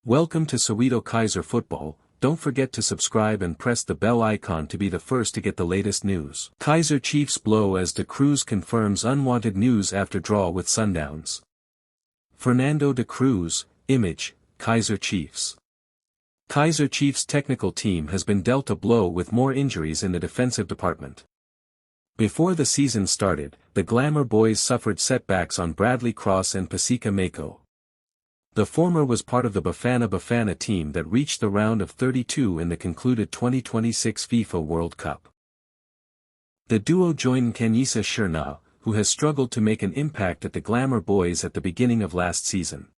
Welcome to Soweto Kaizer Football. Don't forget to subscribe and press the bell icon to be the first to get the latest news. Kaizer Chiefs blow as De Cruz confirms unwanted news after draw with Sundowns. Fernando De Cruz, image, Kaizer Chiefs. Kaizer Chiefs' technical team has been dealt a blow with more injuries in the defensive department. Before the season started, the Glamour Boys suffered setbacks on Bradley Cross and Pasika Mako. The former was part of the Bafana team that reached the round of 32 in the concluded 2026 FIFA World Cup. The duo joined Kaizer Cherna, who has struggled to make an impact at the Glamour Boys at the beginning of last season.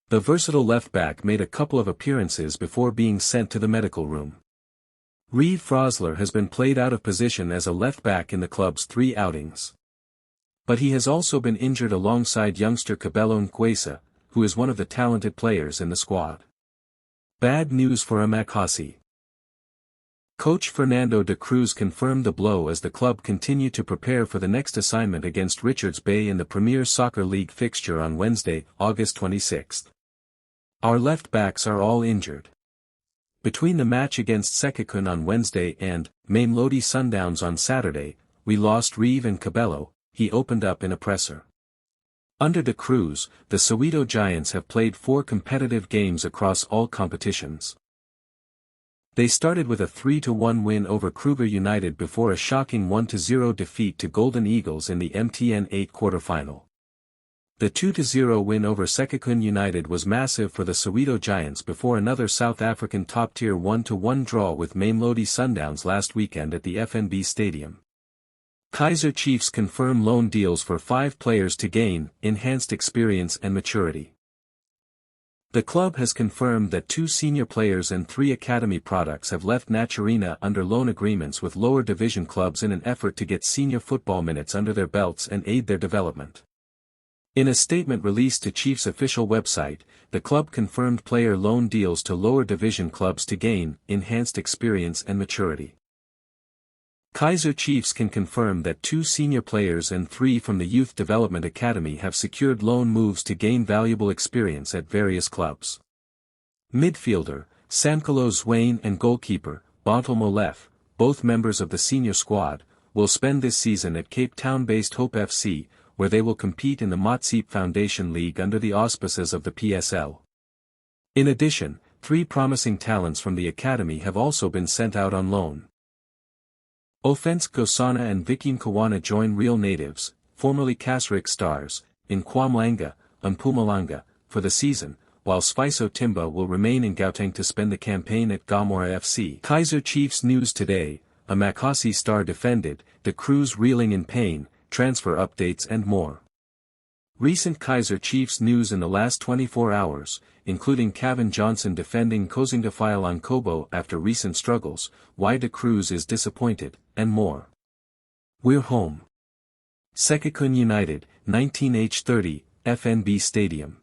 The versatile left-back made a couple of appearances before being sent to the medical room. Reeve Frosler has been played out of position as a left-back in the club's 3 outings. But he has also been injured alongside youngster Cabello Nkwesa, who is one of the talented players in the squad. Bad news for Amakasi. Coach Fernando De Cruz confirmed the blow as the club continued to prepare for the next assignment against Richards Bay in the Premier Soccer League fixture on Wednesday, August 26. Our left-backs are all injured. Between the match against Sekikun on Wednesday and Mamelodi Sundowns on Saturday, we lost Reeve and Cabello, he opened up in a presser. Under De Cruz, the Soweto Giants have played 4 competitive games across all competitions. They started with a 3-1 win over Kruger United before a shocking 1-0 defeat to Golden Eagles in the MTN 8 quarter-final. The 2-0 win over Sekikun United was massive for the Soweto Giants before another South African top-tier 1-1 draw with Mamelodi Sundowns last weekend at the FNB Stadium. Kaizer Chiefs confirm loan deals for 5 players to gain enhanced experience and maturity. The club has confirmed that 2 senior players and 3 academy products have left Naturina under loan agreements with lower division clubs in an effort to get senior football minutes under their belts and aid their development. In a statement released to Chiefs' official website, the club confirmed player loan deals to lower division clubs to gain enhanced experience and maturity. Kaizer Chiefs can confirm that 2 senior players and 3 from the Youth Development Academy have secured loan moves to gain valuable experience at various clubs. Midfielder, Samkalo Zwane and goalkeeper, Bontel Molef, both members of the senior squad, will spend this season at Cape Town-based Hope FC, where they will compete in the Motsepe Foundation League under the auspices of the PSL. In addition, 3 promising talents from the academy have also been sent out on loan. Offense Gosana and Viking Kawana join Real Natives, formerly Kasrik Stars, in Kwamlanga, Mpumalanga, for the season, while Sfiso Timba will remain in Gauteng to spend the campaign at Gamora FC. Kaizer Chiefs news today, a Makasi star defended, De Cruz reeling in pain, transfer updates and more. Recent Kaizer Chiefs news in the last 24 hours, including Kevin Johnson defending Kozingafile Kobo after recent struggles, why De Cruz is disappointed, and more. We're home. Sekikun United, 19H30, FNB Stadium.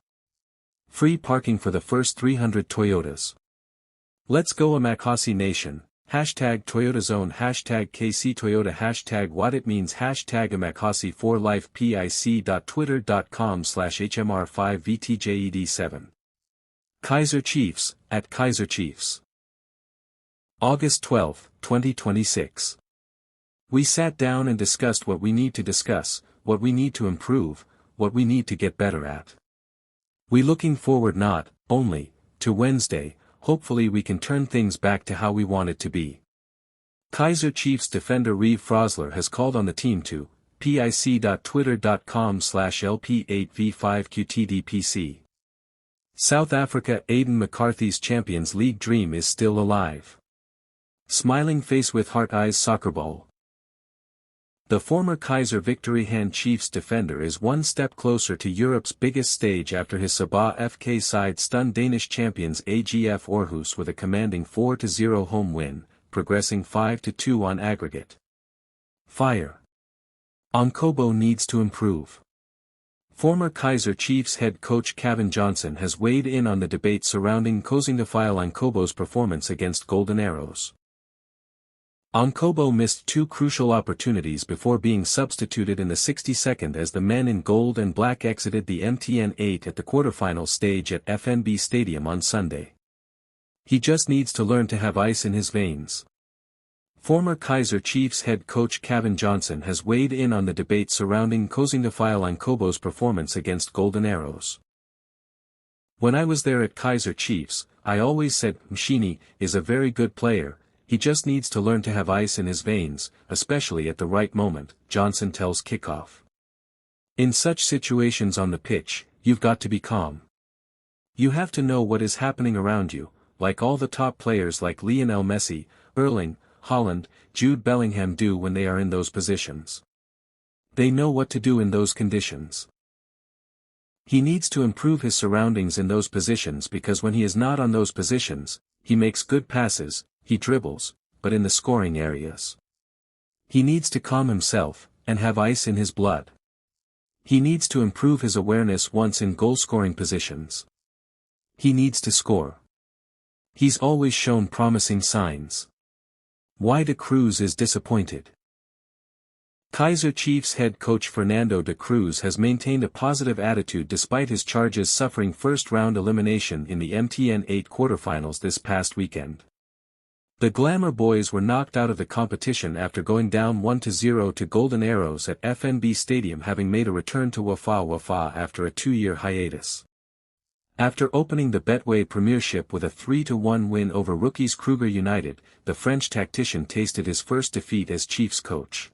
Free parking for the first 300 Toyotas. Let's go Amakasi Nation. Hashtag Toyota Zone, hashtag KC Toyota, hashtag what it means, hashtag Amakasi for life, pic.twitter.com/HMR5VTJED7. Kaizer Chiefs, at Kaizer Chiefs. August 12, 2026. We sat down and discussed what we need to discuss, what we need to improve, what we need to get better at. We looking forward not, only, to Wednesday. Hopefully we can turn things back to how we want it to be. Kaizer Chiefs defender Reeve Frosler has called on the team to pic.twitter.com/LP8V5QTDPC. South Africa Aidan McCarthy's Champions League dream is still alive. Smiling face with heart eyes soccer ball. The former Kaizer Victory Hand Chiefs defender is one step closer to Europe's biggest stage after his Sabah FK side stunned Danish champions AGF Aarhus with a commanding 4-0 home win, progressing 5-2 on aggregate. Fire. Onkobo needs to improve. Former Kaizer Chiefs head coach Kevin Johnson has weighed in on the debate surrounding Kozingafile Onkobo's performance against Golden Arrows. Onkobo missed two crucial opportunities before being substituted in the 62nd as the men in gold and black exited the MTN 8 at the quarterfinal stage at FNB Stadium on Sunday. He just needs to learn to have ice in his veins. Former Kaizer Chiefs head coach Kevin Johnson has weighed in on the debate surrounding Kosingafile Onkobo's performance against Golden Arrows. When I was there at Kaizer Chiefs, I always said Mshini is a very good player. He just needs to learn to have ice in his veins, especially at the right moment, Johnson tells Kickoff. In such situations on the pitch, you've got to be calm. You have to know what is happening around you, like all the top players like Lionel Messi, Erling Haaland, Jude Bellingham do when they are in those positions. They know what to do in those conditions. He needs to improve his surroundings in those positions because when he is not on those positions, he makes good passes, he dribbles, but in the scoring areas. He needs to calm himself, and have ice in his blood. He needs to improve his awareness once in goal-scoring positions. He needs to score. He's always shown promising signs. Why de Cruz is disappointed. Kaizer Chiefs head coach Fernando de Cruz has maintained a positive attitude despite his charges suffering first-round elimination in the MTN 8 quarterfinals this past weekend. The Glamour Boys were knocked out of the competition after going down 1-0 to Golden Arrows at FNB Stadium, having made a return to Wafa after a 2-year hiatus. After opening the Betway Premiership with a 3-1 win over rookies Kruger United, the French tactician tasted his first defeat as Chiefs coach.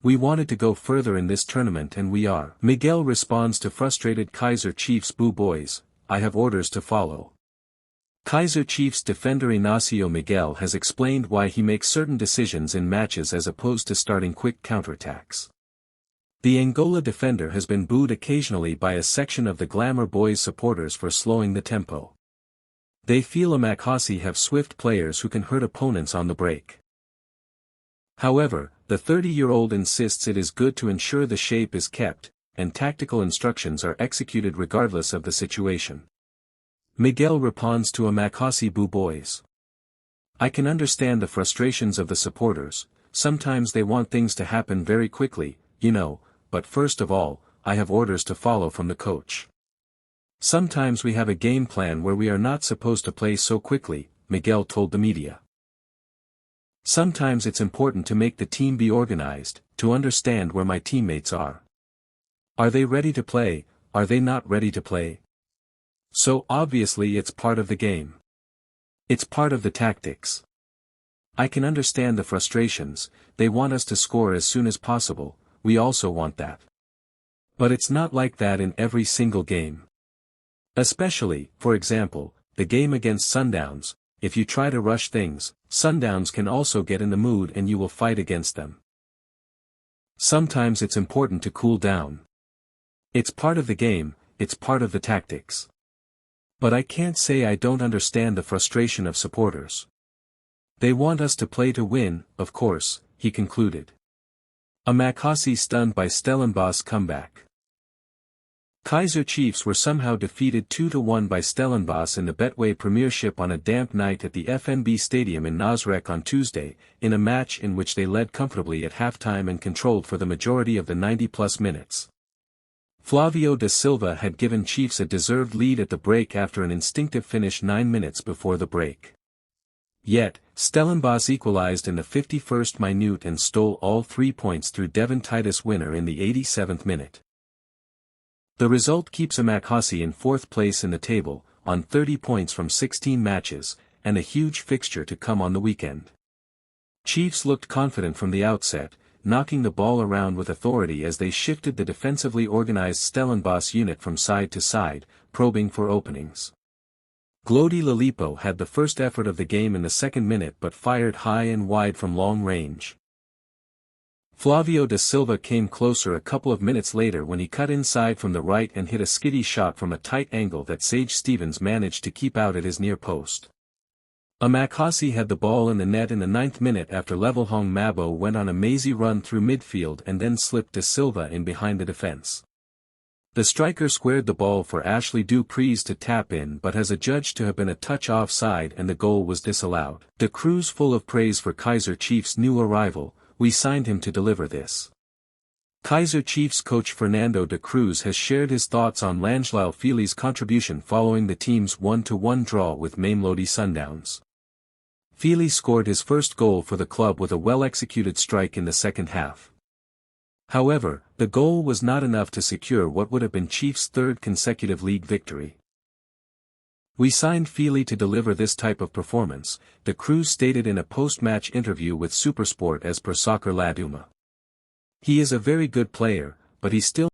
"We wanted to go further in this tournament and we are." Miguel responds to frustrated Kaizer Chiefs boo boys, "I have orders to follow." Kaizer Chiefs defender Inacio Miguel has explained why he makes certain decisions in matches as opposed to starting quick counterattacks. The Angola defender has been booed occasionally by a section of the Glamour Boys supporters for slowing the tempo. They feel Amakasi have swift players who can hurt opponents on the break. However, the 30-year-old insists it is good to ensure the shape is kept, and tactical instructions are executed regardless of the situation. Miguel responds to Amakasi boo boys. "I can understand the frustrations of the supporters, sometimes they want things to happen very quickly, you know, but first of all, I have orders to follow from the coach. Sometimes we have a game plan where we are not supposed to play so quickly," Miguel told the media. "Sometimes it's important to make the team be organized, to understand where my teammates are. Are they ready to play, are they not ready to play? So obviously it's part of the game. It's part of the tactics. I can understand the frustrations, they want us to score as soon as possible, we also want that. But it's not like that in every single game. Especially, for example, the game against Sundowns, if you try to rush things, Sundowns can also get in the mood and you will fight against them. Sometimes it's important to cool down. It's part of the game, it's part of the tactics. But I can't say I don't understand the frustration of supporters. They want us to play to win, of course," he concluded. Amakasi stunned by Stellenbosch comeback. Kaizer Chiefs were somehow defeated 2-1 by Stellenbosch in the Betway Premiership on a damp night at the FNB Stadium in Nasrec on Tuesday, in a match in which they led comfortably at halftime and controlled for the majority of the 90-plus minutes. Flavio da Silva had given Chiefs a deserved lead at the break after an instinctive finish 9 minutes before the break. Yet, Stellenbosch equalized in the 51st minute and stole all 3 points through Devon Titus winner in the 87th minute. The result keeps Amakasi in 4th place in the table, on 30 points from 16 matches, and a huge fixture to come on the weekend. Chiefs looked confident from the outset, knocking the ball around with authority as they shifted the defensively organized Stellenbosch unit from side to side, probing for openings. Glody Lalipo had the first effort of the game in the 2nd minute but fired high and wide from long range. Flavio da Silva came closer a couple of minutes later when he cut inside from the right and hit a skiddy shot from a tight angle that Sage Stevens managed to keep out at his near post. Amakasi had the ball in the net in the 9th minute after Levelhong Mabo went on a mazy run through midfield and then slipped da Silva in behind the defense. The striker squared the ball for Ashley Dupreez to tap in but has adjudged to have been a touch offside and the goal was disallowed. De Cruz full of praise for Kaizer Chiefs' new arrival, "We signed him to deliver this." Kaizer Chiefs coach Fernando de Cruz has shared his thoughts on Langelo Feely's contribution following the team's 1-1 draw with Mamelodi Sundowns. Feely scored his first goal for the club with a well-executed strike in the second half. However, the goal was not enough to secure what would have been Chiefs' third consecutive league victory. "We signed Feely to deliver this type of performance," de Cruz stated in a post-match interview with SuperSport as per Soccer La Duma. "He is a very good player, but he still